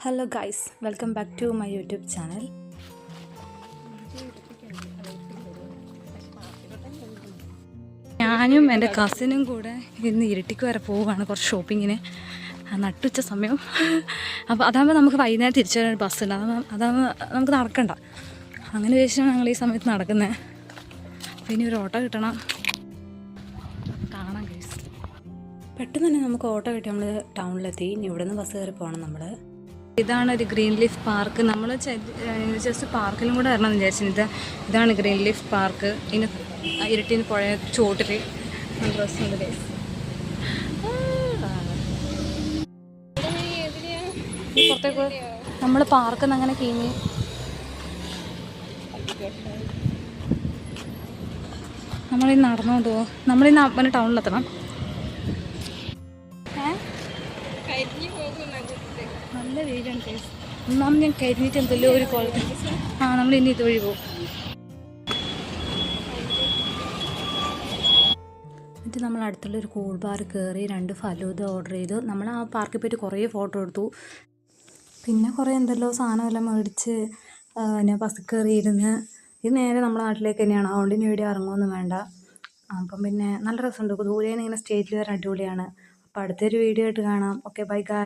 Hello guys, welcome back to my YouTube channel. ഞാനും എൻ്റെ കസിനും കൂടെ ഇന്ന് ഇരിട്ടിക്ക് വരെ പോവുകയാണ് കുറച്ച് ഷോപ്പിങ്ങിന്. നട്ടുച്ച സമയം. അപ്പോൾ അതാകുമ്പോൾ നമുക്ക് വൈകുന്നേരം തിരിച്ചു വരാൻ ബസ് ഉണ്ട്. അതാകുമ്പോൾ നമുക്ക് നടക്കണ്ട. അങ്ങനെ ചോദിച്ചാൽ ഞങ്ങൾ ഈ സമയത്ത് നടക്കുന്നത്. അപ്പോൾ ഇനി ഒരു ഓട്ടോ കിട്ടണം. കാണാം ഗൈസ്. പെട്ടെന്ന് തന്നെ നമുക്ക് ഓട്ടോ കിട്ടി നമ്മൾ ടൗണിലെത്തി. ഇനി ഇവിടെ നിന്ന് ബസ് കയറി പോകണം നമ്മൾ. ഇതാണ് ഒരു ഗ്രീൻ ലീഫ് പാർക്ക്. നമ്മൾ ജസ്റ്റ് പാർക്കിലും കൂടെ വരണമെന്ന് വിചാരിച്ചത്. ഇതാണ് ഗ്രീൻ ലീഫ് പാർക്ക്. ഇനി ഇരട്ടിന്ന് പുഴ ചോട്ടിൽ നല്ല രസമുണ്ട് ഗൈസ്. പുറത്തേക്ക് നമ്മൾ പാർക്കിൽ നിന്ന് അങ്ങനെ കീഞ്ഞ് നമ്മളിന്ന് നടന്നുകൊണ്ട് പോകും. നമ്മളിന്ന് അപ്പനെ ടൗണിലെത്തണം. നല്ല വെയിലാണ് കേസ്. ഒന്നാമത് ഞാൻ കരിഞ്ഞിട്ട് എന്തല്ലോ ഒരു കോളത്തിൽ നമ്മൾ ഇനി ഇതുവഴി പോകും. എന്നിട്ട് നമ്മൾ അടുത്തുള്ളൊരു കൂൾ ബാർ കയറി 2 ഫലൂദ ഓർഡർ ചെയ്തു. നമ്മൾ ആ പാർക്കിൽ പോയിട്ട് കുറേ ഫോട്ടോ എടുത്തു. പിന്നെ കുറേ എന്തെല്ലോ സാധനമെല്ലാം മേടിച്ച് പിന്നെ ബസ്സിൽ കയറി ഇരുന്ന്. ഇത് നേരെ നമ്മുടെ നാട്ടിലേക്ക് തന്നെയാണ്. അതുകൊണ്ട് ഇനി എവിടെ ഇറങ്ങുമൊന്നും വേണ്ട. അപ്പം പിന്നെ നല്ല രസമുണ്ട്. ദൂരെ നിന്ന് ഇങ്ങനെ സ്റ്റേജിൽ വരാൻ അടിപൊളിയാണ്. അപ്പോൾ അടുത്തൊരു വീഡിയോ ആയിട്ട് കാണാം. ഓക്കെ, ബൈ ഗായ്.